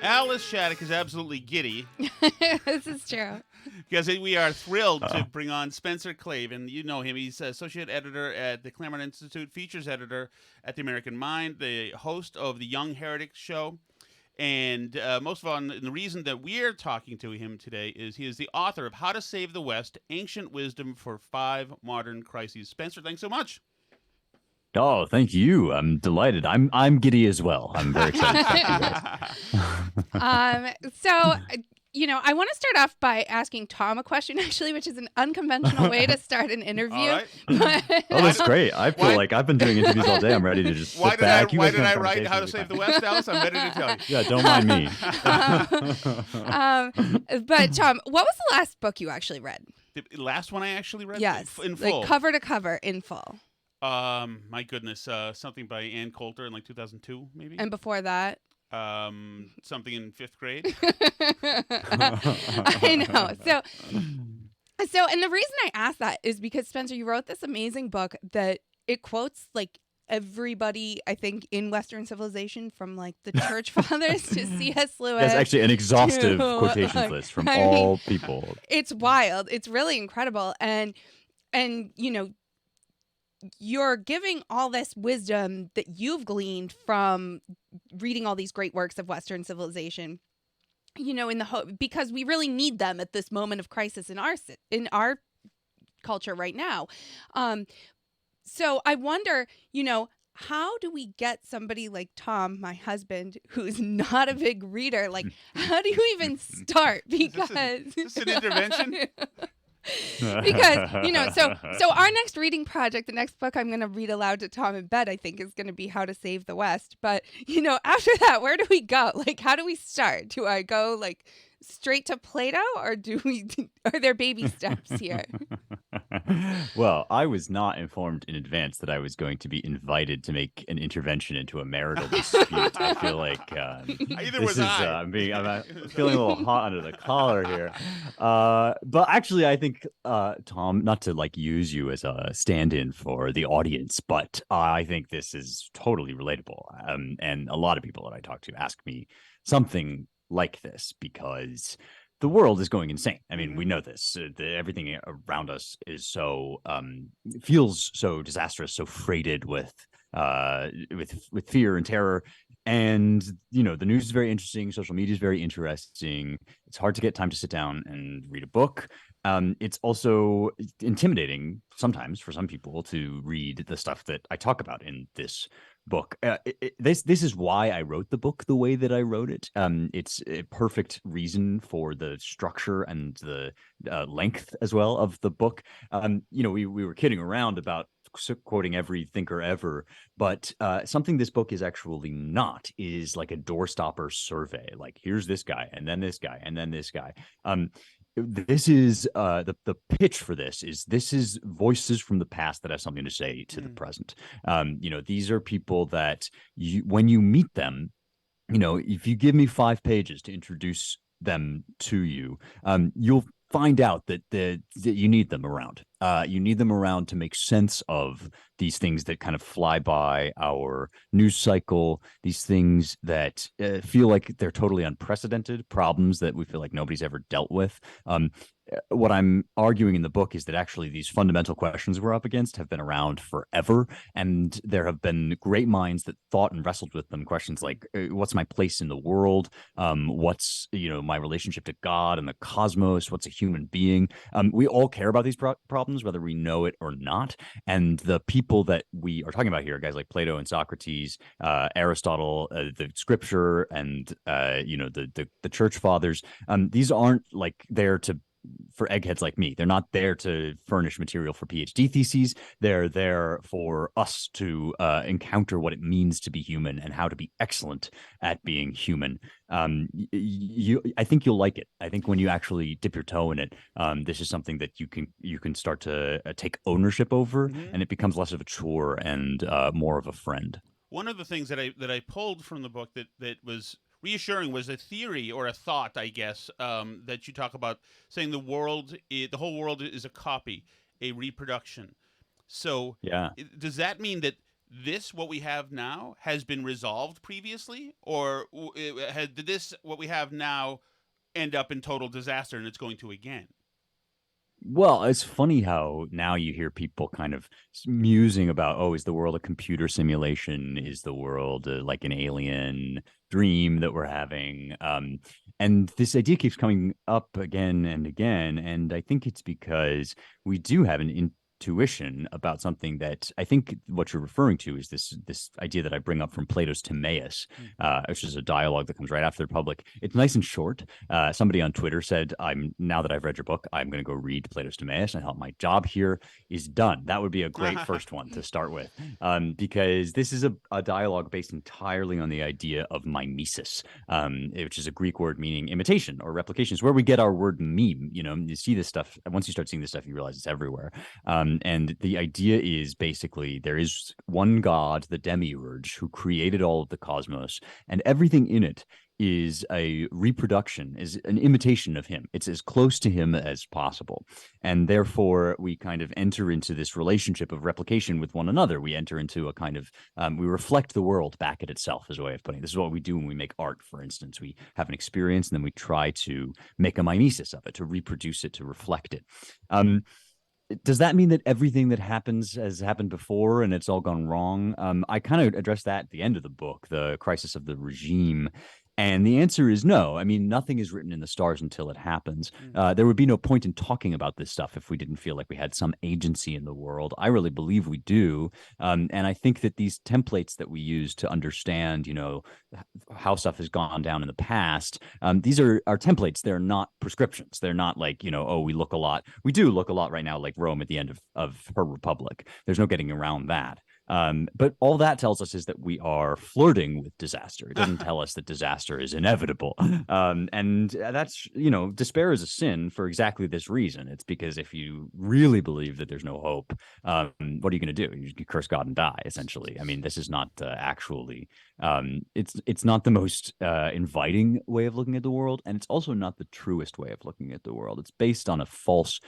Alice Shattuck is absolutely giddy. This is true. Because we are thrilled to bring on Spencer Klavan. You know him. He's associate editor at the Claremont Institute, features editor at The American Mind, the host of the Young Heretics show. And most of all, the reason that we're talking to him today is he is the author of How to Save the West, Ancient Wisdom for 5 Modern Crises. Spencer, thanks so much. Oh, thank you. I'm delighted. I'm giddy as well. I'm very excited to talk to you guys. So, I want to start off by asking Tom a question, actually, which is an unconventional way to start an interview. All right. Oh, that's great. I feel like I've been doing interviews all day. I'm ready to just sit back. Why did I write How to Save the West, Alice? I'm ready to tell you. Yeah, don't mind me. But Tom, what was the last book you actually read? The last one I actually read? Yes. In full. Like cover to cover, in full. My goodness. Something by Ann Coulter in like 2002, maybe? And before that? Something in 5th grade. I know. So, and the reason I asked that is because, Spencer, you wrote this amazing book that it quotes like everybody, I think, in Western civilization, from like the Church Fathers to C.S. Lewis. That's actually an exhaustive quotations list from all people. It's wild. It's really incredible. And you're giving all this wisdom that you've gleaned from reading all these great works of Western civilization, in the hope, because we really need them at this moment of crisis in our culture right now. So I wonder, how do we get somebody like Tom, my husband, who's not a big reader? Like, how do you even start? Because is this an intervention? Because so our next reading project, the next book I'm going to read aloud to Tom in bed, I think, is going to be How to Save the West. But after that, where do we go? Like, how do we start? Do I go like straight to Plato, or are there baby steps here? Well, I was not informed in advance that I was going to be invited to make an intervention into a marital dispute. I feel like Either was I. I'm feeling a little hot under the collar here. But actually, I think, Tom, not to like use you as a stand-in for the audience, but I think this is totally relatable. And a lot of people that I talk to ask me something like this because the world is going insane. I mean, we know this. Everything around us is so feels so disastrous, so freighted with fear and terror. And the news is very interesting. Social media is very interesting. It's hard to get time to sit down and read a book. It's also intimidating sometimes for some people to read the stuff that I talk about in this book. This is why I wrote the book the way that I wrote it. It's a perfect reason for the structure and the length as well of the book. We were kidding around about quoting every thinker ever, but something this book is actually not is like a doorstopper survey. Like, here's this guy, and then this guy, and then this guy. This is the pitch for this is voices from the past that have something to say to the present. These are people that when you meet them, if you give me 5 pages to introduce them to you, you'll find out that you need them around. You need them around to make sense of these things that kind of fly by our news cycle, these things that feel like they're totally unprecedented, problems that we feel like nobody's ever dealt with. What I'm arguing in the book is that actually these fundamental questions we're up against have been around forever, and there have been great minds that thought and wrestled with them. Questions like, what's my place in the world? What's my relationship to God and the cosmos? What's a human being? We all care about these problems, whether we know it or not. And the people that we are talking about here, guys like Plato and Socrates, Aristotle, the Scripture, and the Church Fathers. These aren't like there for eggheads like me. They're not there to furnish material for PhD theses. They're there for us to encounter what it means to be human and how to be excellent at being human. I think you'll like it. I think when you actually dip your toe in it, this is something that you can start to take ownership over, and it becomes less of a chore and more of a friend. One of the things that I pulled from the book that was reassuring was a theory or a thought, I guess, that you talk about, saying the whole world is a copy, a reproduction. So yeah. Does that mean that this, what we have now, has been resolved previously, or did this, what we have now, end up in total disaster and it's going to again? Well, it's funny how now you hear people kind of musing about, oh, is the world a computer simulation? Is the world like an alien dream that we're having? And this idea keeps coming up again and again. And I think it's because we do have an intuition about something that I think what you're referring to is this idea that I bring up from Plato's Timaeus, which is a dialogue that comes right after the Republic. It's nice and short. Somebody on Twitter said, now that I've read your book, I'm going to go read Plato's Timaeus. I thought my job here is done. That would be a great first one to start with, because this is a dialogue based entirely on the idea of mimesis, which is a Greek word meaning imitation or replication. It's where we get our word meme. You see this stuff. Once you start seeing this stuff, you realize it's everywhere. And the idea is basically there is one God, the demiurge, who created all of the cosmos, and everything in it is a reproduction, is an imitation of him. It's as close to him as possible. And therefore, we kind of enter into this relationship of replication with one another. We enter into a kind of, we reflect the world back at itself, is a way of putting it. This is what we do when we make art, for instance. We have an experience and then we try to make a mimesis of it, to reproduce it, to reflect it. Does that mean that everything that happens has happened before and it's all gone wrong? I kind of addressed that at the end of the book, the crisis of the regime. And the answer is no. I mean, nothing is written in the stars until it happens. There would be no point in talking about this stuff if we didn't feel like we had some agency in the world. I really believe we do. And I think that these templates that we use to understand, how stuff has gone down in the past, these are templates. They're not prescriptions. They're not like, oh, we look a lot. We do look a lot right now like Rome at the end of her republic. There's no getting around that. But all that tells us is that we are flirting with disaster. It doesn't tell us that disaster is inevitable. And that's, despair is a sin for exactly this reason. It's because if you really believe that there's no hope, what are you going to do? You curse God and die, essentially. I mean, this is not actually, it's not the most inviting way of looking at the world. And it's also not the truest way of looking at the world. It's based on a false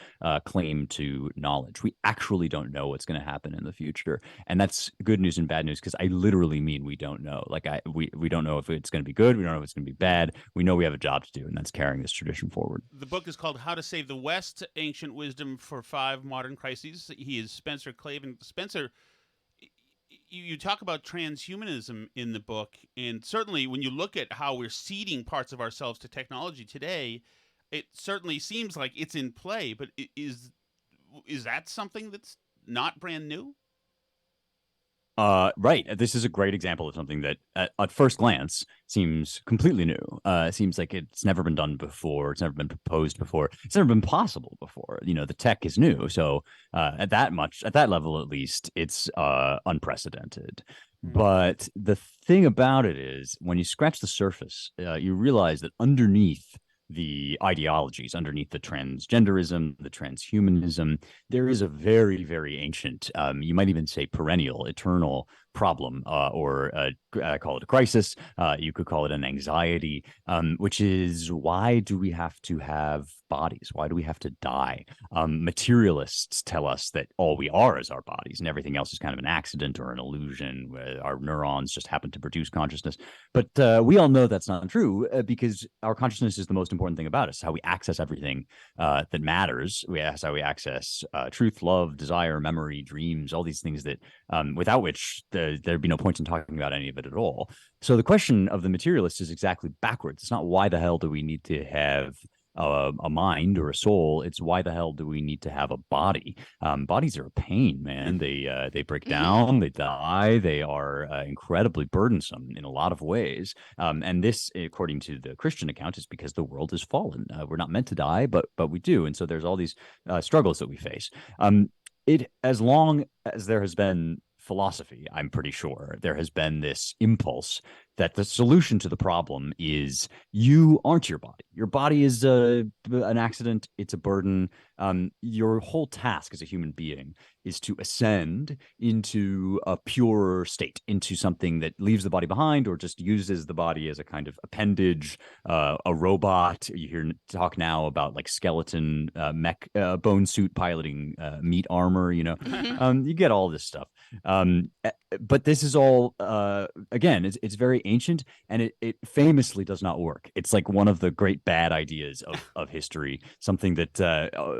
claim to knowledge. We actually don't know what's going to happen in the future. And that's good news and bad news, because I literally mean we don't know. Like we don't know if it's going to be good. We don't know if it's going to be bad. We know we have a job to do, and that's carrying this tradition forward. The book is called How to Save the West, Ancient Wisdom for 5 Modern Crises. He is Spencer Klavan. Spencer, you talk about transhumanism in the book, and certainly when you look at how we're ceding parts of ourselves to technology today, it certainly seems like it's in play, but is that something that's not brand new? Right. This is a great example of something that at first glance seems completely new. It seems like it's never been done before. It's never been proposed before. It's never been possible before. The tech is new. So at that level, at least, it's unprecedented. But the thing about it is when you scratch the surface, you realize that underneath the ideologies, underneath the transgenderism, the transhumanism, there is a very, very ancient, you might even say perennial, eternal problem, or I call it a crisis. You could call it an anxiety, which is, why do we have to have bodies? Why do we have to die? Materialists tell us that all we are is our bodies, and everything else is kind of an accident or an illusion. Our neurons just happen to produce consciousness. But we all know that's not true, because our consciousness is the most important thing about us. How we access everything that matters. That's how we access truth, love, desire, memory, dreams, all these things that without which there'd be no point in talking about any of it at all. So the question of the materialist is exactly backwards. It's not why the hell do we need to have a mind or a soul. It's why the hell do we need to have a body? Bodies are a pain, man. They break down, they die, they are incredibly burdensome in a lot of ways. And this, according to the Christian account, is because the world has fallen. We're not meant to die, but we do. And so there's all these struggles that we face. As long as there has been philosophy, I'm pretty sure there has been this impulse that the solution to the problem is you aren't your body. Your body is an accident. It's a burden. Your whole task as a human being is to ascend into a purer state, into something that leaves the body behind or just uses the body as a kind of appendage, a robot. You hear talk now about like skeleton mech, bone suit piloting meat armor, you get all this stuff. But this is all again, it's very ancient, and it famously does not work. It's like one of the great bad ideas of history, something that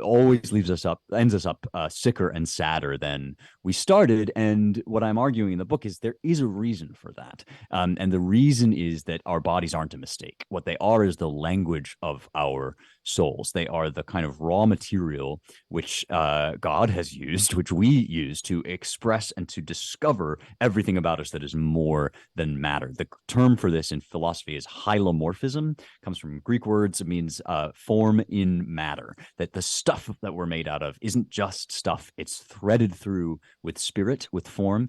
always ends us up sicker and sadder than we started. And what I'm arguing in the book is there is a reason for that. And the reason is that our bodies aren't a mistake. What they are is the language of our souls. They are the kind of raw material which God has used, which we use to express and to discover everything about us that is more than matter. The term for this in philosophy is hylomorphism. It comes from Greek words. It means form in matter, that the stuff that we're made out of isn't just stuff. It's threaded through with spirit, with form.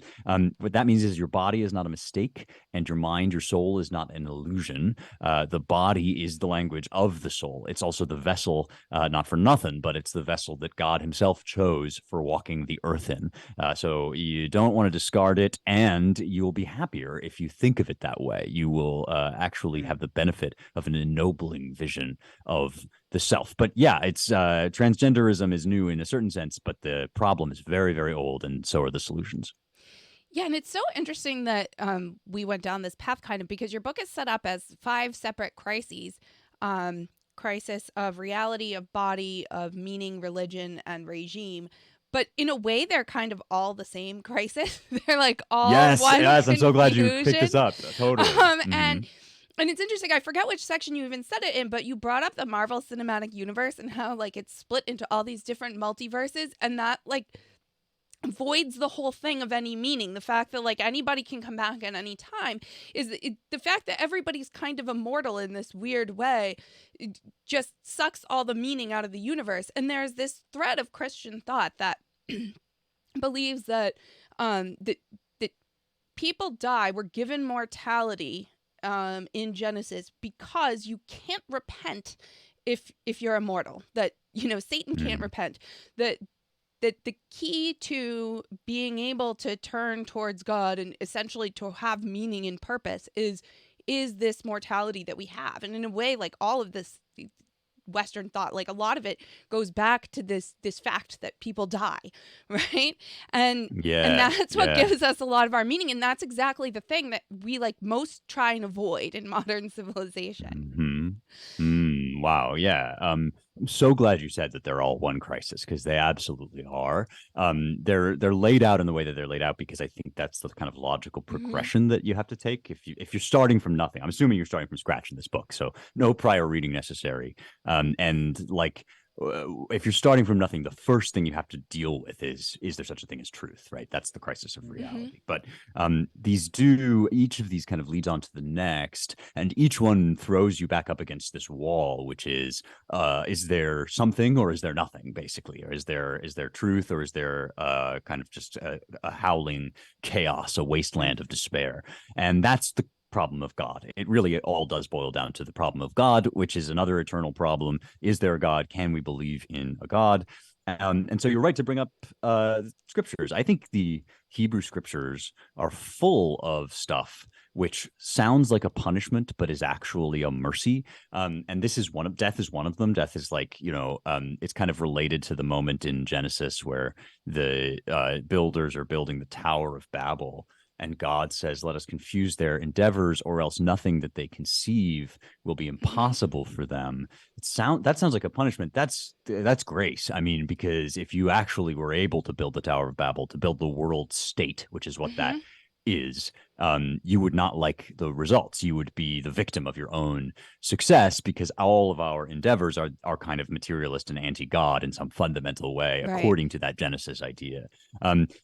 What that means is your body is not a mistake, and your mind, your soul is not an illusion. The body is the language of the soul. It's also the vessel, not for nothing, but it's the vessel that God himself chose for walking the earth in. So you don't want to discard it, and you will be happier if you think of it that way. You will actually have the benefit of an ennobling vision of the self. But yeah, it's transgenderism is new in a certain sense, but the problem is very, very old, and so are the solutions. Yeah, and it's so interesting that we went down this path kind of because your book is set up as 5 separate crises. Crisis of reality, of body, of meaning, religion, and regime. But in a way, they're kind of all the same crisis. They're like all one Yes, I'm so glad you confusion. picked this up. Totally. And it's interesting. I forget which section you even said it in, but you brought up the Marvel Cinematic Universe and how like it's split into all these different multiverses, and that like voids the whole thing of any meaning. The fact that like anybody can come back at any time is the fact that everybody's kind of immortal in this weird way. It just sucks all the meaning out of the universe. And there's this thread of Christian thought that believes that that people die, we're given mortality in Genesis because you can't repent if you're immortal. That Satan can't repent. That the key to being able to turn towards God and essentially to have meaning and purpose is this mortality that we have. And in a way, like all of this Western thought, like a lot of it goes back to this fact that people die, right? And that's what gives us a lot of our meaning. And that's exactly the thing that we like most try and avoid in modern civilization. Wow. Yeah. I'm so glad you said that they're all one crisis, because they absolutely are. They're laid out in the way that they're laid out because I think that's the kind of logical progression that you have to take if you're starting from nothing. I'm assuming you're starting from scratch in this book, so no prior reading necessary. And like if you're starting from nothing, the first thing you have to deal with is there such a thing as truth, right? That's the crisis of reality. But each of these kind of leads on to the next, and each one throws you back up against this wall, which is there something or is there nothing, basically? Or is there truth, or is there kind of just a howling chaos, a wasteland of despair? And that's the problem of God. It really all does boil down to the problem of God, which is another eternal problem. Is there a God? Can we believe in a God? And so you're right to bring up scriptures. I think the Hebrew scriptures are full of stuff which sounds like a punishment, but is actually a mercy. And this is death is one of them. Death is like, it's kind of related to the moment in Genesis where the builders are building the Tower of Babel. And God says, let us confuse their endeavors, or else nothing that they conceive will be impossible for them. That sounds like a punishment. That's grace. I mean, because if you actually were able to build the Tower of Babel, to build the world state, which is what that is, you would not like the results. You would be the victim of your own success, because all of our endeavors are kind of materialist and anti-God in some fundamental way, right, according to that Genesis idea.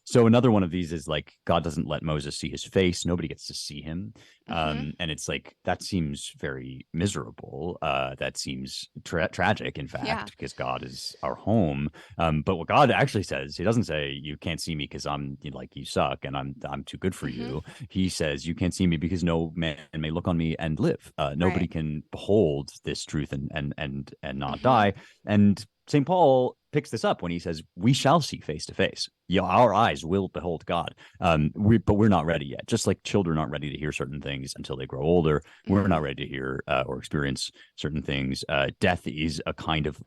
So another one of these is like, God doesn't let Moses see his face. Nobody gets to see him. And it's like, that seems very miserable. That seems tragic, in fact, because God is our home. But what God actually says, he doesn't say, you can't see me because I'm like, you suck and I'm too good for you. He says, you can't see me because no man may look on me and live. Nobody can behold this truth and not die. And St. Paul picks this up when he says, "We shall see face to face. Our eyes will behold God." But we're not ready yet. Just like children aren't ready to hear certain things until they grow older, we're not ready to hear or experience certain things. Death is a kind of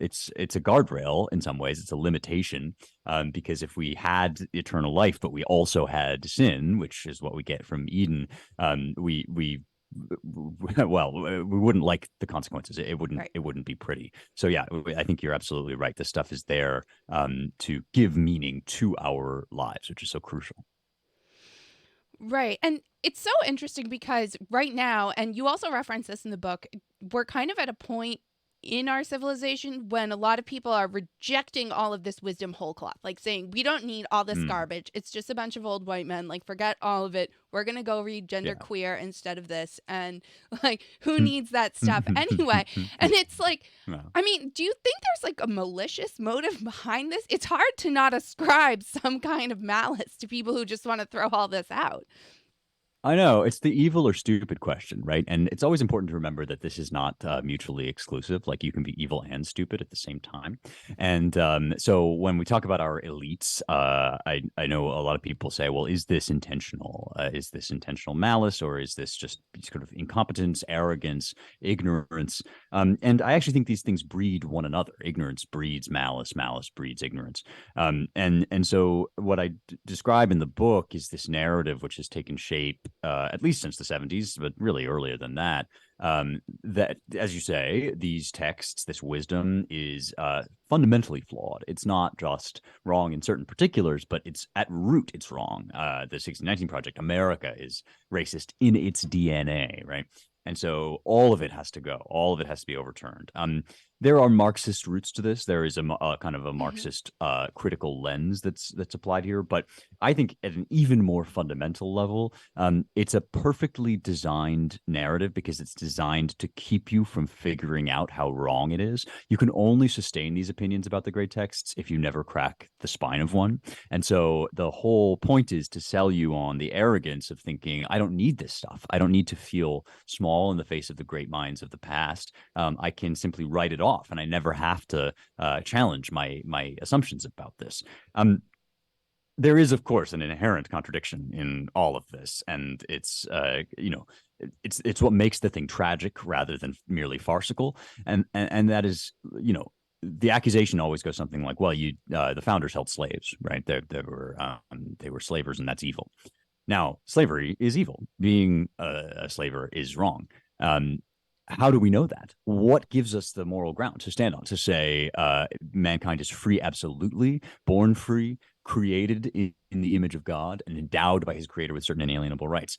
it's a guardrail in some ways. It's a limitation, because if we had eternal life, but we also had sin, which is what we get from Eden, we well, we wouldn't like the consequences. It wouldn't Right. it wouldn't be pretty. So yeah, I think you're absolutely right. This stuff is there to give meaning to our lives, which is so crucial. Right. And it's so interesting because right now, and you also reference this in the book, we're kind of at a point in our civilization when a lot of people are rejecting all of this wisdom whole cloth, like saying, we don't need all this Mm, garbage. It's just a bunch of old white men. Like, forget all of it. We're going to go read gender yeah. queer instead of this. And like, who needs that stuff anyway? And it's like, Well, I mean, do you think there's like a malicious motive behind this? It's hard to not ascribe some kind of malice to people who just want to throw all this out. I know it's the evil or stupid question, right? And it's always important to remember that this is not mutually exclusive. Like you can be evil and stupid at the same time. And so when we talk about our elites, I know a lot of people say, well, is this intentional? Is this intentional malice, or is this just sort of incompetence, arrogance, ignorance? And I actually think these things breed one another. Ignorance breeds malice, malice breeds ignorance. And so what I describe in the book is this narrative which has taken shape at least since the 70s, but really earlier than that. That, as you say, these texts, this wisdom is fundamentally flawed. It's not just wrong in certain particulars, but it's at root, it's wrong. The 1619 Project, America is racist in its DNA, right? And so all of it has to go. All of it has to be overturned. There are Marxist roots to this. There is a kind of a Mhm. Marxist critical lens that's applied here. But I think at an even more fundamental level, it's a perfectly designed narrative because it's designed to keep you from figuring out how wrong it is. You can only sustain these opinions about the great texts if you never crack the spine of one. And so the whole point is to sell you on the arrogance of thinking, I don't need this stuff. I don't need to feel small in the face of the great minds of the past. I can simply write it off, and I never have to challenge my assumptions about this. There is, of course, an inherent contradiction in all of this, and it's what makes the thing tragic rather than merely farcical, and that is, the accusation always goes something like, well, the founders held slaves, right? They were slavers, and that's evil. Now, slavery is evil. Being a slaver is wrong. How do we know that? What gives us the moral ground to stand on to say mankind is free, absolutely, born free, created in the image of God, and endowed by his creator with certain inalienable rights?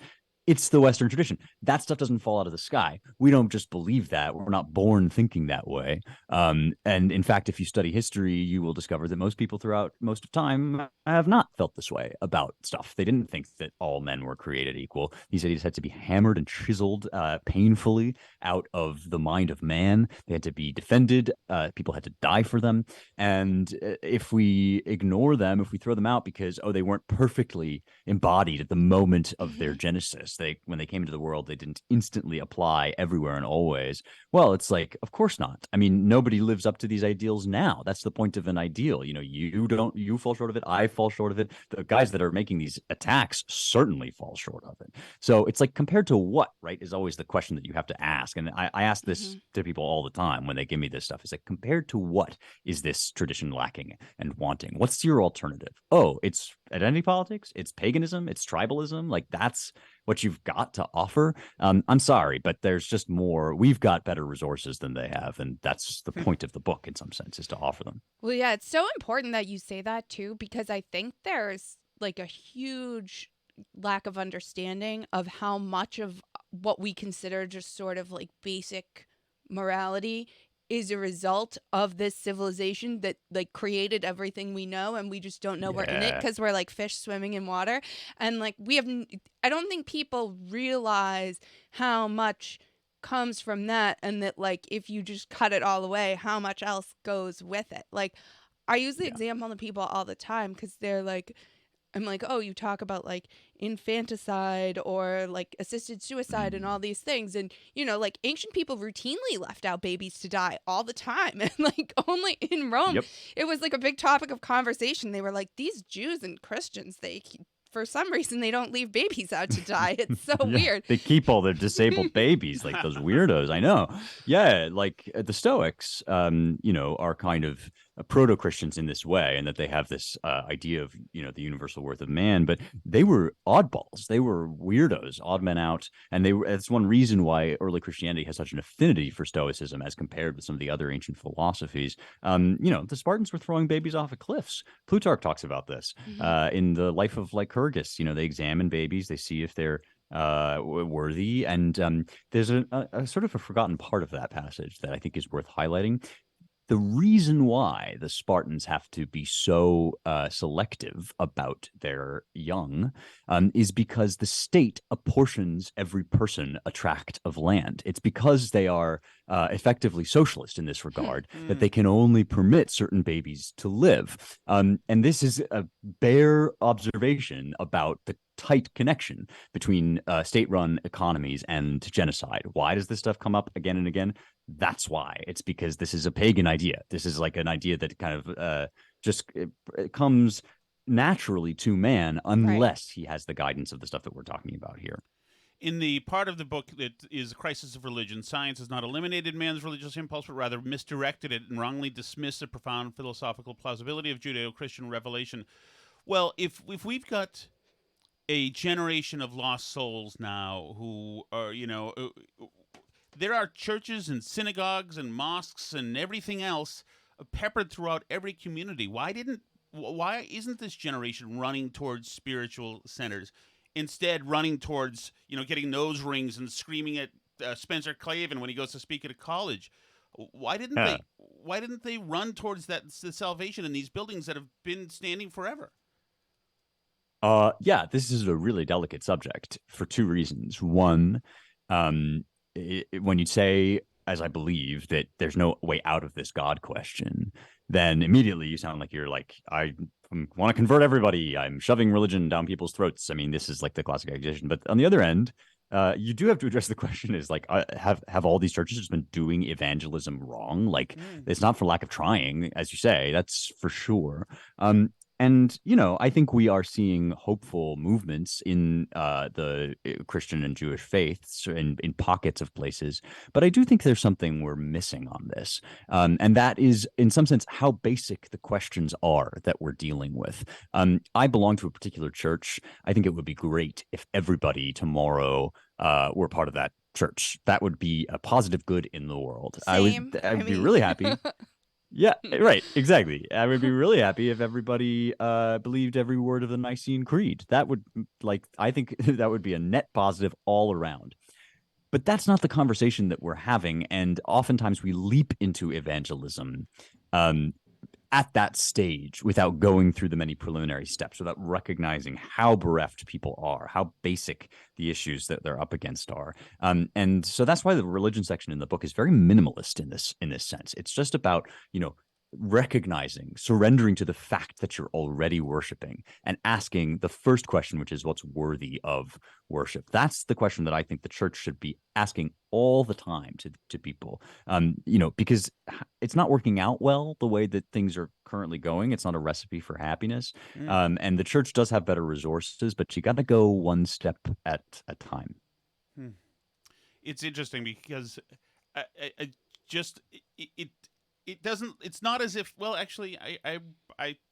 It's the Western tradition. That stuff doesn't fall out of the sky. We don't just believe that. We're not born thinking that way. And in fact, if you study history, you will discover that most people throughout most of time have not felt this way about stuff. They didn't think that all men were created equal. These ideas had to be hammered and chiseled painfully out of the mind of man. They had to be defended. People had to die for them. And if we ignore them, if we throw them out because, they weren't perfectly embodied at the moment of their Mhm. genesis, when they came into the world, they didn't instantly apply everywhere and always. Well, it's like, of course not. I mean, nobody lives up to these ideals now. That's the point of an ideal. You fall short of it. I fall short of it. The guys that are making these attacks certainly fall short of it. So it's like, compared to what, right, is always the question that you have to ask. And I ask this Mhm. to people all the time when they give me this stuff. It's like, compared to what is this tradition lacking and wanting? What's your alternative? Oh, it's identity politics. It's paganism. It's tribalism. Like, that's what you've got to offer. I'm sorry, but there's just more. We've got better resources than they have, and that's the point of the book in some sense, is to offer them. Well, yeah, it's so important that you say that too, because I think there's like a huge lack of understanding of how much of what we consider just sort of like basic morality is a result of this civilization that like created everything we know, and we just don't know we're in it Yeah. because we're like fish swimming in water. And like I don't think people realize how much comes from that, and that like if you just cut it all away, how much else goes with it. Like, I use the Yeah. example to people all the time because they're like, I'm like, oh, you talk about like infanticide or like assisted suicide and all these things. And, you know, like ancient people routinely left out babies to die all the time. And like only in Rome, Yep. it was like a big topic of conversation. They were like, these Jews and Christians, for some reason, they don't leave babies out to die. It's so Yeah, weird. they keep all their disabled babies, like those weirdos. I know. Yeah, like the Stoics, are kind of proto-Christians in this way, and that they have this idea of, the universal worth of man. But they were oddballs. They were weirdos, odd men out, and that's one reason why early Christianity has such an affinity for Stoicism as compared with some of the other ancient philosophies. The Spartans were throwing babies off of cliffs. Plutarch talks about this in the life of Lycurgus. They examine babies, they see if they're worthy, and there's a sort of a forgotten part of that passage that I think is worth highlighting. The reason why the Spartans have to be so selective about their young is because the state apportions every person a tract of land. It's because they are effectively socialist in this regard that they can only permit certain babies to live. And this is a bare observation about the tight connection between state-run economies and genocide. Why does this stuff come up again and again? That's why. It's because this is a pagan idea. This is like an idea that kind of it comes naturally to man unless he has the guidance of the stuff that we're talking about here. In the part of the book that is a crisis of religion, science has not eliminated man's religious impulse, but rather misdirected it and wrongly dismissed the profound philosophical plausibility of Judeo-Christian revelation. Well, if we've got a generation of lost souls now who are, there are churches and synagogues and mosques and everything else peppered throughout every community. Why isn't this generation running towards spiritual centers, instead running towards getting nose rings and screaming at Spencer Klavan when he goes to speak at a college? Why didn't they run towards the salvation in these buildings that have been standing forever? This is a really delicate subject for two reasons. One, when you say, as I believe, that there's no way out of this God question, then immediately you sound like you're like, I want to convert everybody. I'm shoving religion down people's throats. I mean, this is like the classic accusation. But on the other end, you do have to address the question is like, have all these churches just been doing evangelism wrong? Like, it's not for lack of trying, as you say, that's for sure. And, I think we are seeing hopeful movements in the Christian and Jewish faiths in pockets of places. But I do think there's something we're missing on this. And that is, in some sense, how basic the questions are that we're dealing with. I belong to a particular church. I think it would be great if everybody tomorrow were part of that church. That would be a positive good in the world. Same. I would be really happy. Yeah, right. Exactly. I would be really happy if everybody believed every word of the Nicene Creed. That would, I think that would be a net positive all around. But that's not the conversation that we're having. And oftentimes we leap into evangelism at that stage without going through the many preliminary steps, without recognizing how bereft people are, how basic the issues that they're up against are. And so that's why the religion section in the book is very minimalist in this sense. It's just about, recognizing, surrendering to the fact that you're already worshiping and asking the first question, which is what's worthy of worship. That's the question that I think the church should be asking all the time to people, because it's not working out well the way that things are currently going. It's not a recipe for happiness. And the church does have better resources, but you got to go one step at a time. It's interesting because it doesn't. It's not as if. Well, actually, I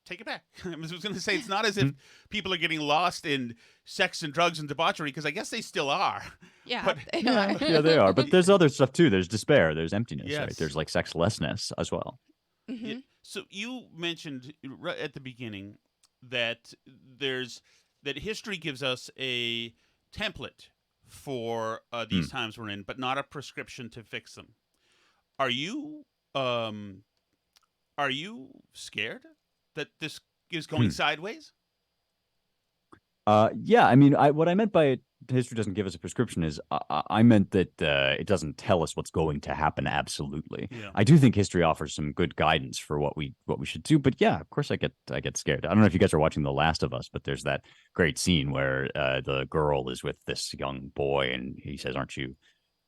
take it back. I was going to say it's not as if people are getting lost in sex and drugs and debauchery, because I guess they still are. Yeah, but, they are. Yeah, they are. But there's other stuff too. There's despair. There's emptiness. Yes. Right? There's like sexlessness as well. Mm-hmm. So you mentioned right at the beginning that history gives us a template for these times we're in, but not a prescription to fix them. Are you scared that this is going sideways? Yeah, I mean, what I meant by it history doesn't give us a prescription is I meant that it doesn't tell us what's going to happen. Absolutely. Yeah. I do think history offers some good guidance for what we should do. But yeah, of course I get scared. I don't know if you guys are watching The Last of Us, but there's that great scene where the girl is with this young boy and he says, "Aren't you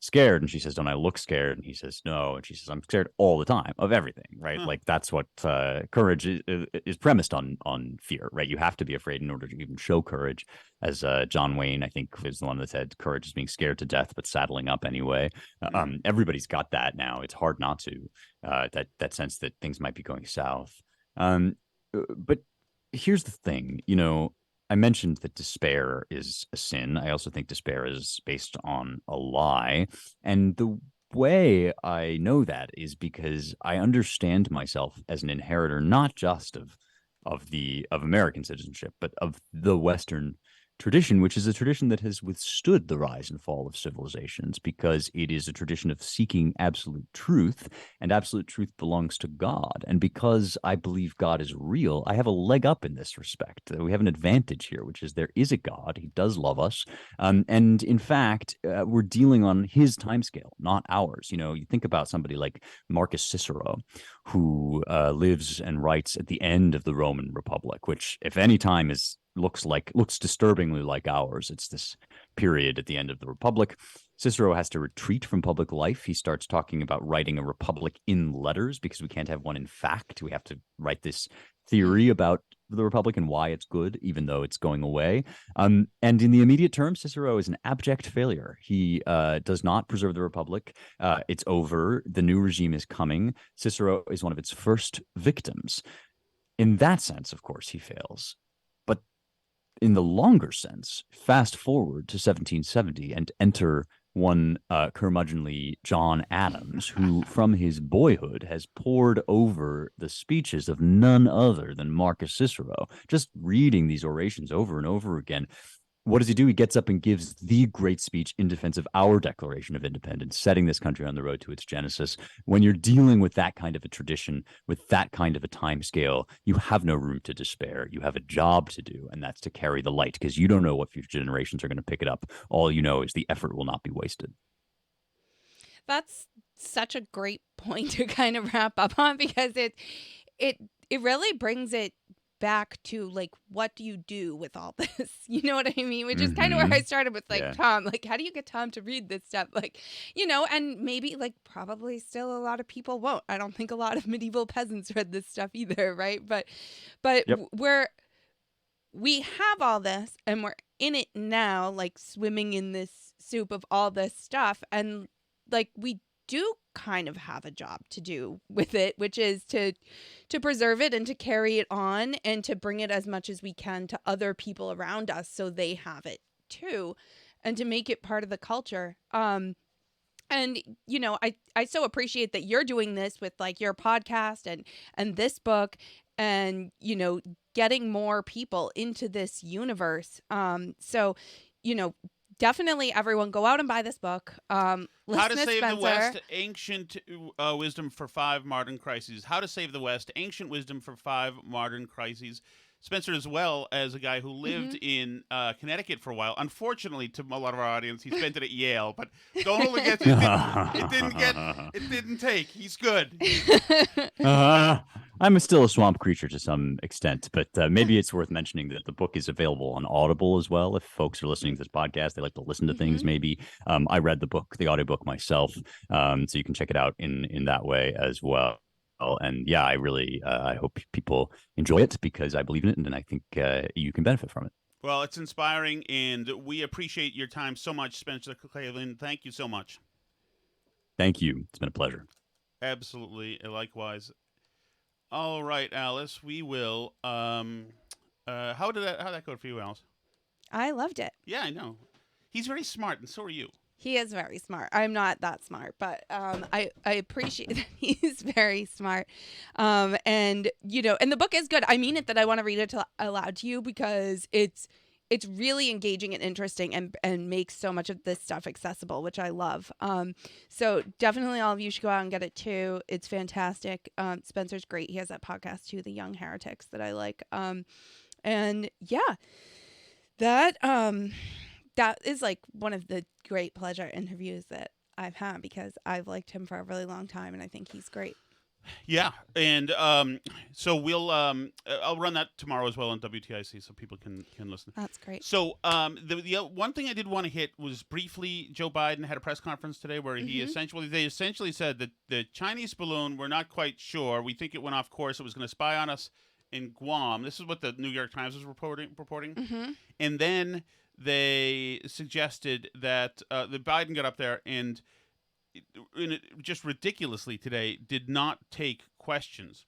scared?" And she says, "Don't I look scared?" And he says, "No." And she says, "I'm scared all the time of everything." Right? Huh. Like that's what courage is premised on fear. Right? You have to be afraid in order to even show courage. As John Wayne, I think, is the one that said, "Courage is being scared to death, but saddling up anyway." Everybody's got that now. It's hard not to that sense that things might be going south. But here's the thing, I mentioned that despair is a sin. I also think despair is based on a lie. And the way I know that is because I understand myself as an inheritor, not just of American citizenship, but of the Western tradition, which is a tradition that has withstood the rise and fall of civilizations because it is a tradition of seeking absolute truth, and absolute truth belongs to God. And because I believe God is real, I have a leg up in this respect. We have an advantage here, which is there is a God. He does love us. And in fact, we're dealing on his timescale, not ours. You think about somebody like Marcus Cicero, who lives and writes at the end of the Roman Republic, which, if any time looks disturbingly like ours. It's this period at the end of the Republic. Cicero has to retreat from public life. He starts talking about writing a republic in letters because we can't have one in fact. We have to write this theory about the Republic and why it's good, even though it's going away. And in the immediate term, Cicero is an abject failure. He does not preserve the Republic. It's over. The new regime is coming. Cicero is one of its first victims. In that sense, of course, he fails. But in the longer sense, fast forward to 1770 and enter one curmudgeonly John Adams, who from his boyhood has pored over the speeches of none other than Marcus Cicero, just reading these orations over and over again. What does he do? He gets up and gives the great speech in defense of our Declaration of Independence, setting this country on the road to its genesis. When you're dealing with that kind of a tradition, with that kind of a time scale, you have no room to despair. You have a job to do, and that's to carry the light, because you don't know what future generations are going to pick it up. All you know is the effort will not be wasted. That's such a great point to kind of wrap up on, because it really brings it back to, like, what do you do with all this? You know what I mean? Which is kind of where I started with, like, Tom. Like, how do you get Tom to read this stuff? Like, and maybe, like, probably still a lot of people won't. I don't think a lot of medieval peasants read this stuff either, right? But yep. We have all this, and we're in it now, like, swimming in this soup of all this stuff, and, like, we do kind of have a job to do with it, which is to preserve it and to carry it on and to bring it as much as we can to other people around us so they have it too, and to make it part of the culture. And I so appreciate that you're doing this with, like, your podcast and this book, and getting more people into this universe. So definitely everyone go out and buy this book. How to Save Spencer. the West, Ancient Wisdom for 5 Modern Crises. How to Save the West, Ancient Wisdom for 5 Modern Crises. Spencer, as well as a guy who lived in Connecticut for a while. Unfortunately, to a lot of our audience, he spent it at Yale, but don't hold against it didn't take. He's good. I'm still a swamp creature to some extent, but maybe it's worth mentioning that the book is available on Audible as well. If folks are listening to this podcast, they like to listen to things, maybe. I read the audiobook myself, so you can check it out in that way as well. And yeah, I really I hope people enjoy it, because I believe in it, and I think you can benefit from it. Well, it's inspiring, and we appreciate your time so much, Spencer Klavan. Thank you so much. Thank you. It's been a pleasure. Absolutely. Likewise. All right, Alice, we will. How did that go for you, Alice? I loved it. Yeah, I know. He's very smart, and so are you. He is very smart. I'm not that smart, but I appreciate that he's very smart. And the book is good. I mean it that I want to read it aloud to you, because it's really engaging and interesting, and makes so much of this stuff accessible, which I love. So definitely all of you should go out and get it too. It's fantastic. Spencer's great. He has that podcast too, The Young Heretics, that I like. And yeah, that that is like one of the great pleasure interviews that I've had because I've liked him for a really long time and I think he's great. Yeah, and so I'll run that tomorrow as well on WTIC, so people can listen. That's great. So the one thing I did want to hit was briefly, Joe Biden had a press conference today where they essentially said that the Chinese balloon, we're not quite sure. We think it went off course. It was going to spy on us in Guam. This is what the New York Times was reporting. And then they suggested that the Biden got up there and just ridiculously today did not take questions.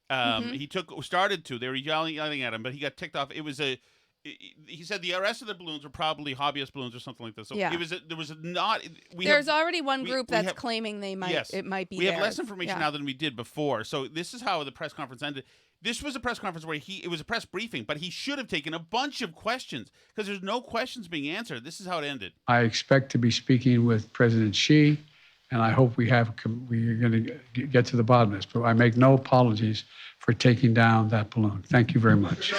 He started to. They were yelling at him, but he got ticked off. It was he said the rest of the balloons were probably hobbyist balloons or something like this. So there's already one group that's claiming they might. Yes, it might be. We have less information now than we did before. So this is how the press conference ended. This was a press conference where it was a press briefing, but he should have taken a bunch of questions because there's no questions being answered. This is how it ended. I expect to be speaking with President Xi, and I hope we're going to get to the bottom of this. But I make no apologies for taking down that balloon. Thank you very much.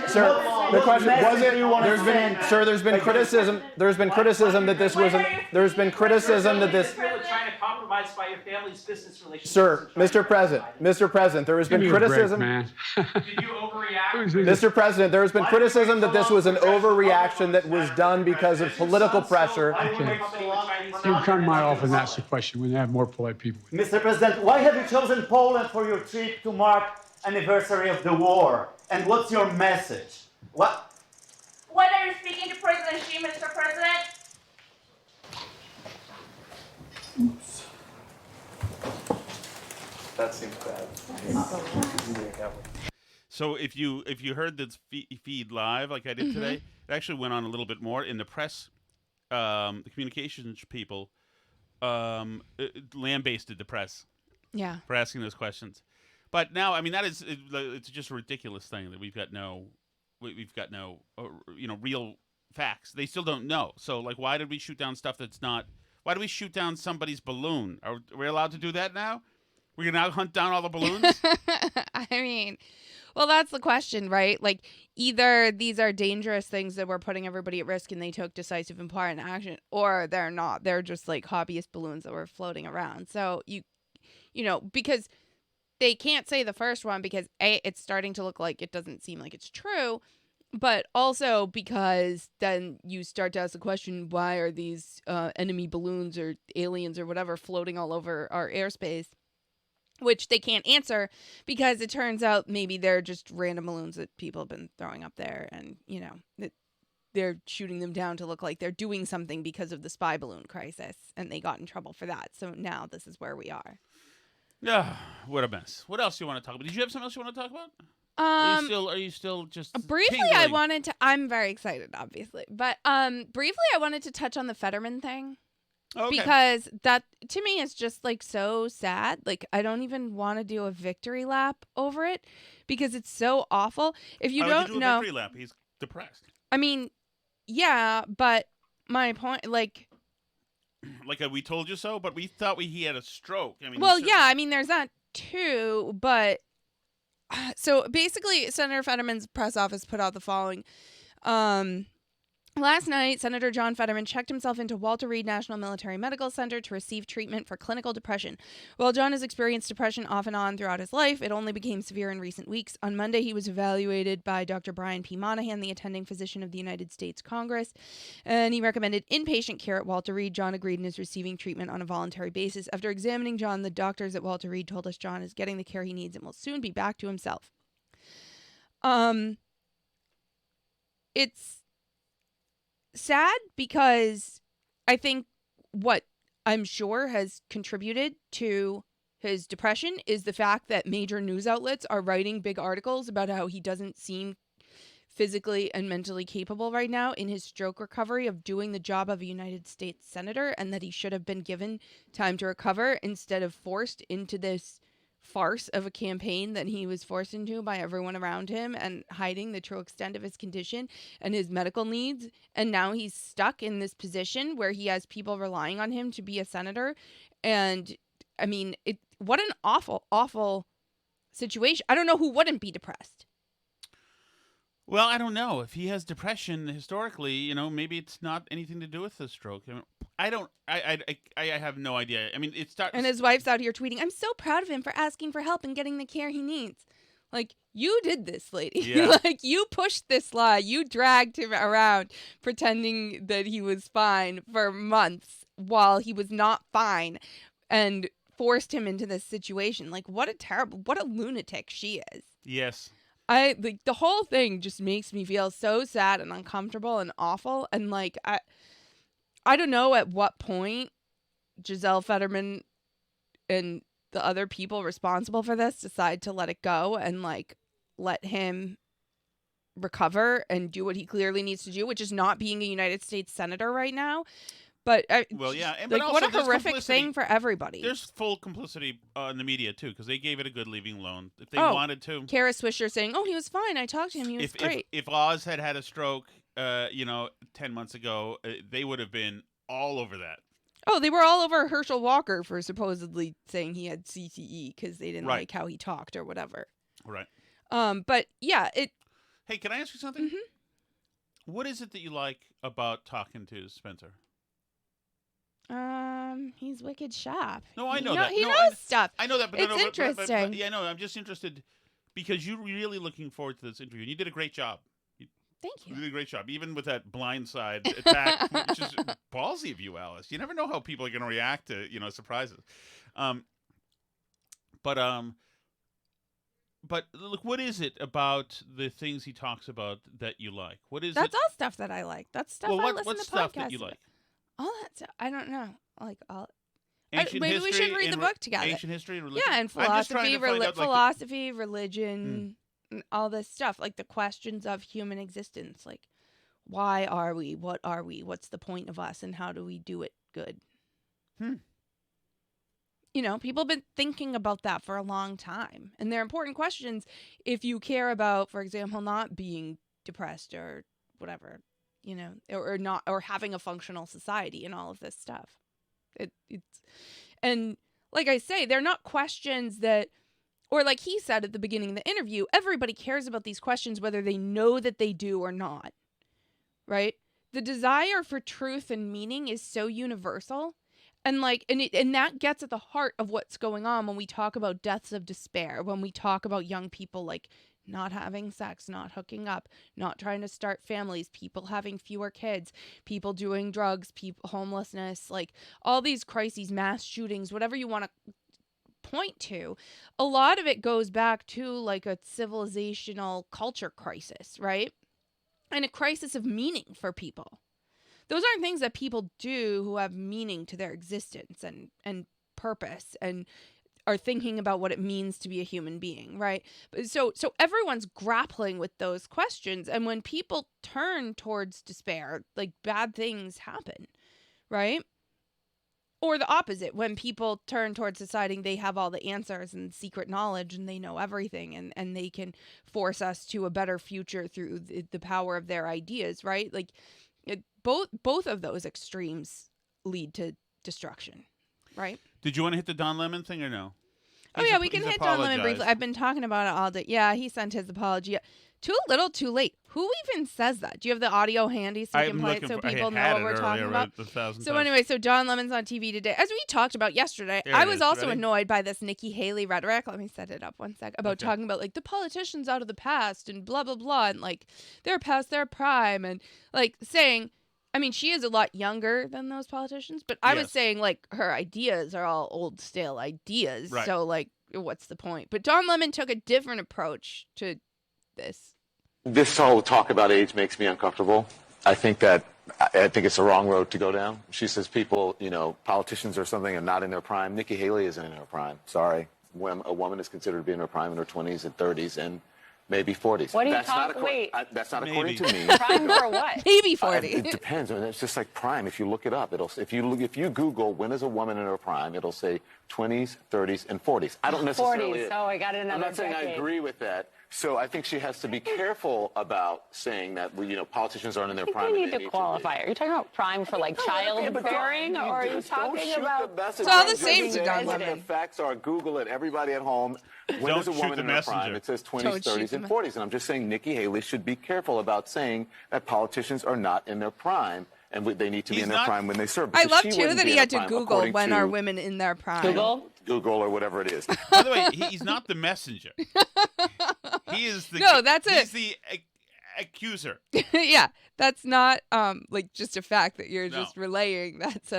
Sir, the question was it? There's been criticism. There's been criticism that this wasn't. There's been criticism that this. Trying to compromise by your family's business relations. Sir, Mr. President, there has been criticism. Did you overreact? Mr. President, there has been criticism that this was an overreaction that was done because of political pressure. You can come to my office and ask the question when you have more polite people. Mr. President, why have you chosen Poland for your trip to mark anniversary of the war? And what's your message? What? When are you speaking to President Xi, Mr. President? Oops. That seems bad. So if you heard this feed live like I did today, it actually went on a little bit more in the press. The communications people lambasted the press for asking those questions. But now, I mean, it's just a ridiculous thing that we've got no real facts. They still don't know. So like, why did we shoot down stuff that's not? Why do we shoot down somebody's balloon? Are we allowed to do that now? We're gonna now hunt down all the balloons? I mean, well, that's the question, right? Like, either these are dangerous things that we're putting everybody at risk and they took decisive and important action, or they're not. They're just like hobbyist balloons that were floating around. So you know, because they can't say the first one because A, it's starting to look like it doesn't seem like it's true, but also because then you start to ask the question, why are these enemy balloons or aliens or whatever floating all over our airspace? Which they can't answer because it turns out maybe they're just random balloons that people have been throwing up there, and they're shooting them down to look like they're doing something because of the spy balloon crisis, and they got in trouble for that. So now this is where we are. Yeah, what a mess. What else do you want to talk about? Did you have something else you want to talk about? Are you still just briefly? tingling? I'm very excited, obviously, but briefly, I wanted to touch on the Fetterman thing. Okay. Because that, to me, is just, like, so sad. Like, I don't even want to do a victory lap over it because it's so awful. If you don't know... a victory lap? He's depressed. I mean, yeah, but my point, like... Like we told you so, but we thought he had a stroke. I mean, well, yeah, I mean, there's that too, but... So, basically, Senator Fetterman's press office put out the following... Last night, Senator John Fetterman checked himself into Walter Reed National Military Medical Center to receive treatment for clinical depression. While John has experienced depression off and on throughout his life, it only became severe in recent weeks. On Monday, he was evaluated by Dr. Brian P. Monahan, the attending physician of the United States Congress, and he recommended inpatient care at Walter Reed. John agreed and is receiving treatment on a voluntary basis. After examining John, the doctors at Walter Reed told us John is getting the care he needs and will soon be back to himself. It's sad because I think what I'm sure has contributed to his depression is the fact that major news outlets are writing big articles about how he doesn't seem physically and mentally capable right now in his stroke recovery of doing the job of a United States senator, and that he should have been given time to recover instead of forced into this farce of a campaign that he was forced into by everyone around him and hiding the true extent of his condition and his medical needs. And now he's stuck in this position where he has people relying on him to be a senator. And I mean, what an awful, awful situation. I don't know who wouldn't be depressed. Well, I don't know. If he has depression historically, maybe it's not anything to do with the stroke. I have no idea. I mean, it starts. And his wife's out here tweeting, "I'm so proud of him for asking for help and getting the care he needs." Like, you did this, lady. Yeah. Like, you pushed this lie. You dragged him around pretending that he was fine for months while he was not fine and forced him into this situation. Like, what a lunatic she is. Yes. The whole thing just makes me feel so sad and uncomfortable and awful. And like, I don't know at what point Giselle Fetterman and the other people responsible for this decide to let it go and like let him recover and do what he clearly needs to do, which is not being a United States senator right now. But Well, yeah, like, but what a also there's horrific complicity. thing for everybody. There's full complicity in the media too, because they gave it a good leaving alone if they Oh, wanted to. Kara Swisher saying, "Oh, he was fine. I talked to him. He was great." If Oz had a stroke, 10 months ago, they would have been all over that. Oh, they were all over Herschel Walker for supposedly saying he had CTE because they didn't Right. like how he talked or whatever. Right. But yeah, Hey, can I ask you something? Mhm. What is it that you like about talking to Spencer? he's wicked sharp. No, I He know that. He No, knows stuff. I know that, but It's no, but- interesting. yeah, no, I'm just interested because you're really looking forward to this interview, and you did a great job. Thank you. You did a great job, even with that blindside attack, which is ballsy of you, Alice. You never know how people are going to react to, surprises. But look, what is it about the things he talks about that you like? What is That's it? all stuff that I like. That's stuff Well, I what listen what to stuff podcasts that you about. like? All that stuff. I don't know. Like all. Ancient maybe we should history read the and book together. Ancient history and religion. Yeah, and I'm just trying philosophy, to find out, like, philosophy, religion, and all this stuff, like the questions of human existence, like why are we? What are we? What's the point of us? And how do we do it good? People have been thinking about that for a long time, and they're important questions if you care about, for example, not being depressed or whatever, or having a functional society and all of this stuff. And like I say, they're not questions that, or like he said at the beginning of the interview, everybody cares about these questions whether they know that they do or not, right? The desire for truth and meaning is so universal, and that gets at the heart of what's going on when we talk about deaths of despair, when we talk about young people like not having sex, not hooking up, not trying to start families, people having fewer kids, people doing drugs, homelessness, like all these crises, mass shootings, whatever you want to point to. A lot of it goes back to like a civilizational culture crisis, right? And a crisis of meaning for people. Those aren't things that people do who have meaning to their existence and purpose and are thinking about what it means to be a human being, right? So everyone's grappling with those questions, and when people turn towards despair, like bad things happen, right? Or the opposite, when people turn towards deciding they have all the answers and secret knowledge and they know everything and they can force us to a better future through the power of their ideas, right? Like both of those extremes lead to destruction, right? Did you want to hit the Don Lemon thing or no? Oh, yeah, we can hit Don Lemon briefly. I've been talking about it all day. Yeah, he sent his apology. Too little, too late. Who even says that? Do you have the audio handy so you can play it so people know what we're talking about? So anyway, so Don Lemon's on TV today. As we talked about yesterday, I was also annoyed by this Nikki Haley rhetoric. Let me set it up one sec. About talking about like the politicians out of the past and blah, blah, blah. And like they're past their prime and like saying, I mean, she is a lot younger than those politicians, but I was saying like her ideas are all old, stale ideas. Right. So like, what's the point? But Don Lemon took a different approach to this. This whole talk about age makes me uncomfortable. I think it's the wrong road to go down. She says people, politicians or something are not in their prime. Nikki Haley isn't in her prime. Sorry. When a woman is considered to be in her prime in her 20s and 30s and maybe 40s. What do you wait. That's not according to me. Prime for what? Maybe 40. It depends. I mean, it's just like prime. If you look it up, if you Google when is a woman in her prime, it'll say 20s, 30s, and 40s. I don't necessarily. 40s. Oh, I got another I'm not saying decade. I agree with that, So I think she has to be careful about saying that politicians aren't in their prime. You need to qualify. Are you talking about prime for like childbearing, or are you talking about? It's all the same to Don What the Lemon. facts are. Google it. Everybody at home. When is a woman in her prime? It says 20s, 30s, and 40s. And I'm just saying Nikki Haley should be careful about saying that politicians are not in their prime. And they need to be in their prime when they serve. I love, too, that he had to Google when are women in their prime. Google or whatever it is. By the way, he's not the messenger. He is the he's the accuser. Yeah, that's not like just a fact that you're just relaying. That's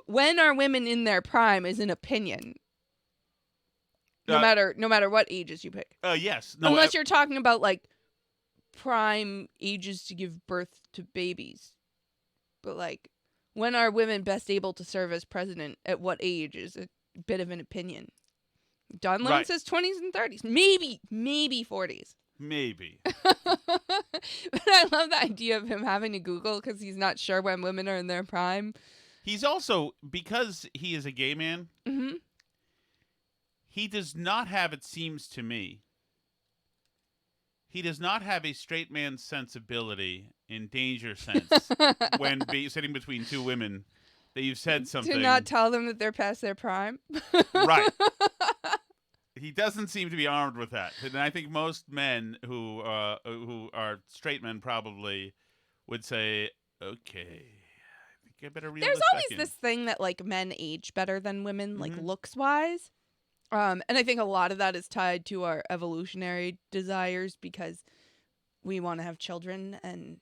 when are women in their prime is an opinion. No matter what ages you pick. Yes. No, unless you're talking about like prime ages to give birth to babies. But like, when are women best able to serve as president? At what age is a bit of an opinion. Don Lemon says 20s and 30s, maybe 40s. Maybe. But I love the idea of him having to Google because he's not sure when women are in their prime. He's also, because he is a gay man, he does not have, it seems to me, he does not have a straight man's sensibility in danger sense when sitting between two women that you've said something. To not tell them that they're past their prime. Right. He doesn't seem to be armed with that. And I think most men who are straight men probably would say, okay, I think I better reel There's this always back in. this thing that like men age better than women, like looks-wise. And I think a lot of that is tied to our evolutionary desires because we want to have children and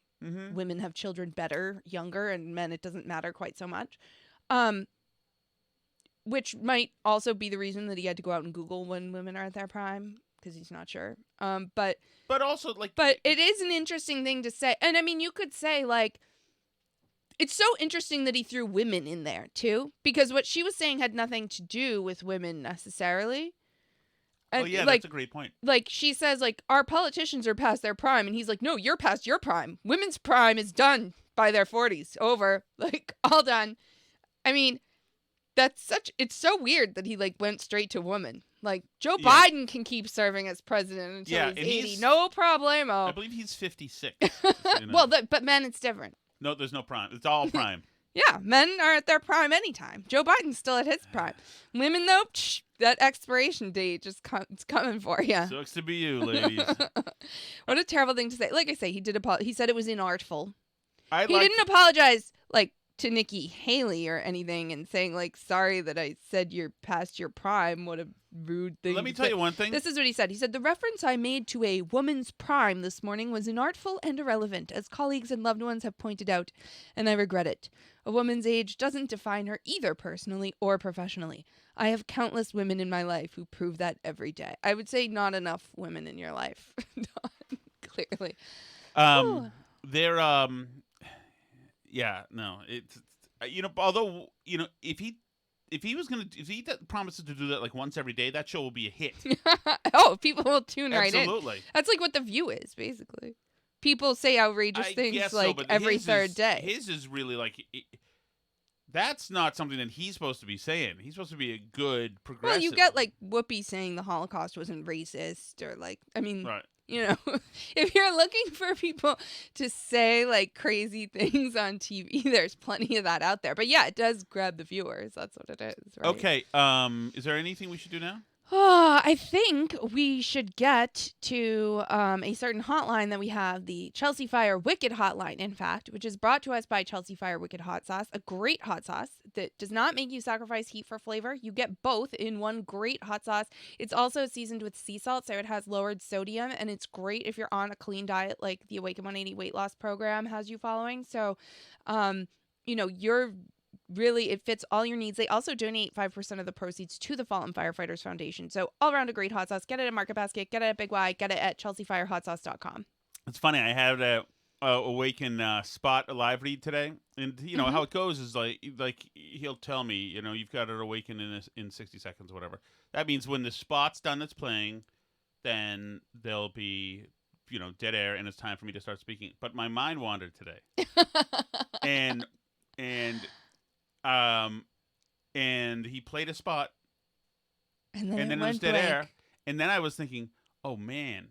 women have children better, younger, and men, it doesn't matter quite so much. Which might also be the reason that he had to go out and Google when women are at their prime because he's not sure. But also like, but it is an interesting thing to say. And I mean, you could say like, it's so interesting that he threw women in there, too, because what she was saying had nothing to do with women necessarily. And, that's a great point. Like, she says, like, our politicians are past their prime. And he's like, no, you're past your prime. Women's prime is done by their 40s. Over. Like, all done. I mean, it's so weird that he, like, went straight to women. Like, Joe Biden can keep serving as president until he's 80. No problemo. I believe he's 56. Well, but men, it's different. No, there's no prime. It's all prime. Yeah, men are at their prime anytime. Joe Biden's still at his prime. Women, though, that expiration date just it's coming for you. Sucks to be you, ladies. What a terrible thing to say. Like I say, he said it was inartful. He didn't apologize, like, to Nikki Haley or anything and saying, like, sorry that I said you're past your prime. What a rude thing. Let me tell you one thing. This is what he said. He said, the reference I made to a woman's prime this morning was inartful and irrelevant, as colleagues and loved ones have pointed out, and I regret it. A woman's age doesn't define her either personally or professionally. I have countless women in my life who prove that every day. I would say not enough women in your life, clearly. They're yeah, no, it's although if he promises to do that like once every day, that show will be a hit. Oh, people will tune right in. Absolutely. That's like what The View is, basically. People say outrageous things like every third day. His is really like that's not something that he's supposed to be saying. He's supposed to be a good progressive. Well, you get like Whoopi saying the Holocaust wasn't racist, or like, I mean, if you're looking for people to say like crazy things on TV, there's plenty of that out there. But yeah, it does grab the viewers. That's what it is. Right? Okay. Is there anything we should do now? I think we should get to a certain hotline that we have, the Chelsea Fire Wicked Hotline, in fact, which is brought to us by Chelsea Fire Wicked Hot Sauce, a great hot sauce that does not make you sacrifice heat for flavor. You get both in one great hot sauce. It's also seasoned with sea salt, so it has lowered sodium, and it's great if you're on a clean diet like the Awaken 180 weight loss program has you following. So, it fits all your needs. They also donate 5% of the proceeds to the Fallen Firefighters Foundation. So all around a great hot sauce. Get it at Market Basket. Get it at Big Y. Get it at chelseafirehotsauce.com. It's funny. I had a Awaken spot a live read today, and how it goes is like he'll tell me, you've got it Awaken in 60 seconds, or whatever. That means when the spot's done that's playing, then there'll be dead air, and it's time for me to start speaking. But my mind wandered today, and he played a spot, and then it was dead air, and then I was thinking, oh man,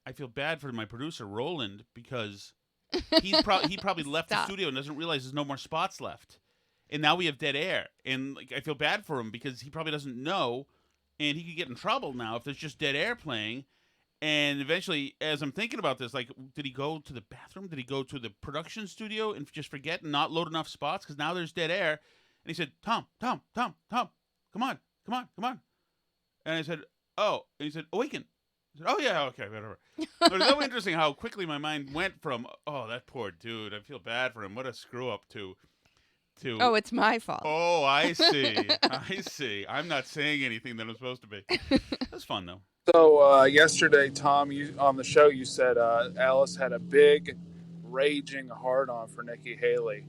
I feel bad for my producer Roland because he probably left the studio and doesn't realize there's no more spots left, and now we have dead air. And like, I feel bad for him because he probably doesn't know, and he could get in trouble now if there's just dead air playing. And eventually, as I'm thinking about this, like, did he go to the bathroom? Did he go to the production studio and just forget and not load enough spots? Because now there's dead air. And he said, Tom, come on. And I said, oh. And he said, awaken. I said, oh, yeah, okay, whatever. But it's so interesting how quickly my mind went from, oh, that poor dude. I feel bad for him. What a screw-up to oh, it's my fault. Oh, I see. I'm not saying anything that I'm supposed to be. That's fun, though. So yesterday, Tom, you on the show, you said Alice had a big, raging hard-on for Nikki Haley.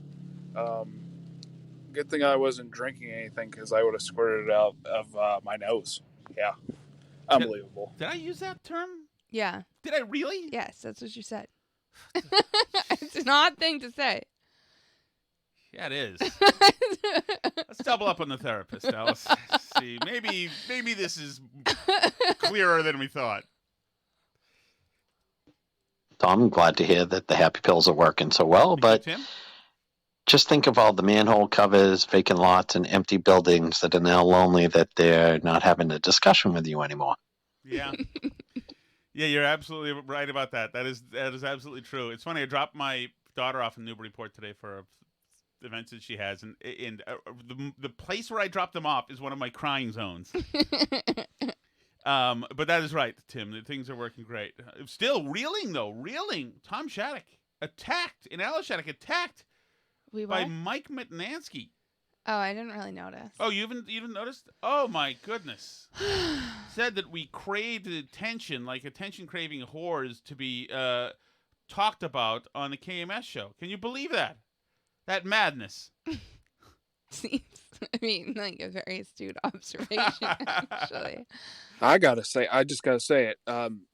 Good thing I wasn't drinking anything because I would have squirted it out of my nose. Yeah, unbelievable. Did I use that term? Yeah. Did I really? Yes, that's what you said. It's an odd thing to say. Yeah, it is. Let's double up on the therapist, Alice. See, maybe this is clearer than we thought. Tom, I'm glad to hear that the happy pills are working so well, but just think of all the manhole covers, vacant lots, and empty buildings that are now lonely that they're not having a discussion with you anymore. Yeah. Yeah, you're absolutely right about that. That is absolutely true. It's funny, I dropped my daughter off in Newburyport today for events that she has, and the place where I dropped them off is one of my crying zones. But that is right, Tim. The things are working great. Still reeling though. Tom Shattuck attacked, and Alice Shattuck attacked by Mike Mitnansky. Oh, I didn't really notice. Oh, you haven't noticed? Oh my goodness! Said that we craved attention, like attention-craving whores, to be talked about on the KMS show. Can you believe that? That madness. Seems, like a very astute observation, actually. I just gotta say it.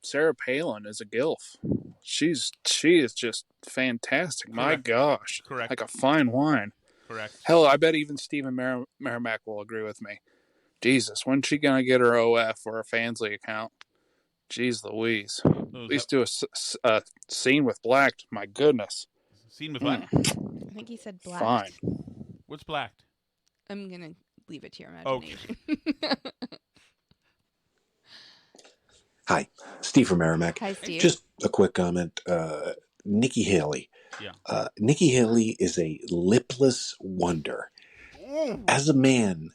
Sarah Palin is a gilf. She is just fantastic. Correct. My gosh. Correct. Like a fine wine. Correct. Hell, I bet even Stephen Merrimack will agree with me. Jesus, when's she gonna get her OF or a Fansly account? Jeez Louise. At least do a scene with Blacked. My goodness. Scene with Blacked? I think he said Blacked. Fine. What's Blacked? I'm gonna leave it to your imagination. Okay. Hi, Steve from Merrimack. Hi, Steve. Just a quick comment. Nikki Haley. Yeah. Nikki Haley is a lipless wonder. As a man,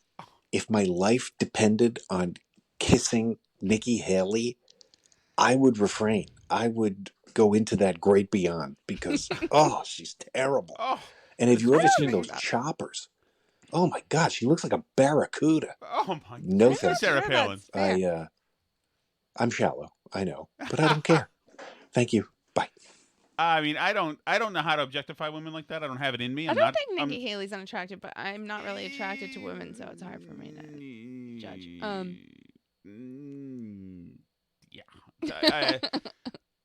if my life depended on kissing Nikki Haley, I would refrain. I would go into that great beyond because, she's terrible. Oh, and have you ever seen those choppers? Oh my God, she looks like a barracuda. Oh my God. No thanks. Sarah Palin. I'm shallow, I know, but I don't care. Thank you. Bye. I mean, I don't know how to objectify women like that. I don't have it in me. I don't think Nikki Haley's unattractive, but I'm not really attracted to women, so it's hard for me to judge. Yeah.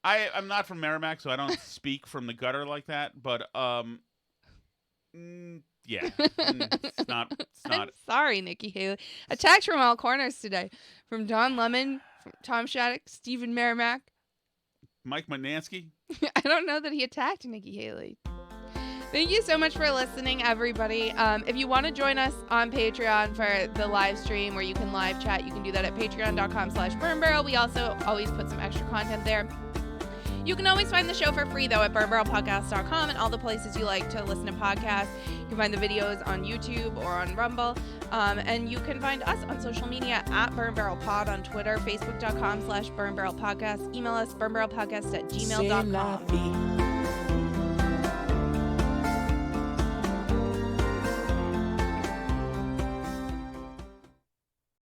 I'm not from Merrimack, so I don't speak from the gutter like that. But yeah, it's not. I'm sorry, Nikki Haley. Attacks from all corners today, from Don Lemon, from Tom Shattuck, Stephen Merrimack, Mike Mitnansky. I don't know that he attacked Nikki Haley. Thank you so much for listening, everybody. If you want to join us on Patreon for the live stream where you can live chat, you can do that at patreon.com/burnbarrel. We also always put some extra content there. You can always find the show for free, though, at burnbarrelpodcast.com and all the places you like to listen to podcasts. You can find the videos on YouTube or on Rumble. And you can find us on social media at burnbarrelpod on Twitter, facebook.com/burnbarrelpodcast. Email us, burnbarrelpodcast@gmail.com.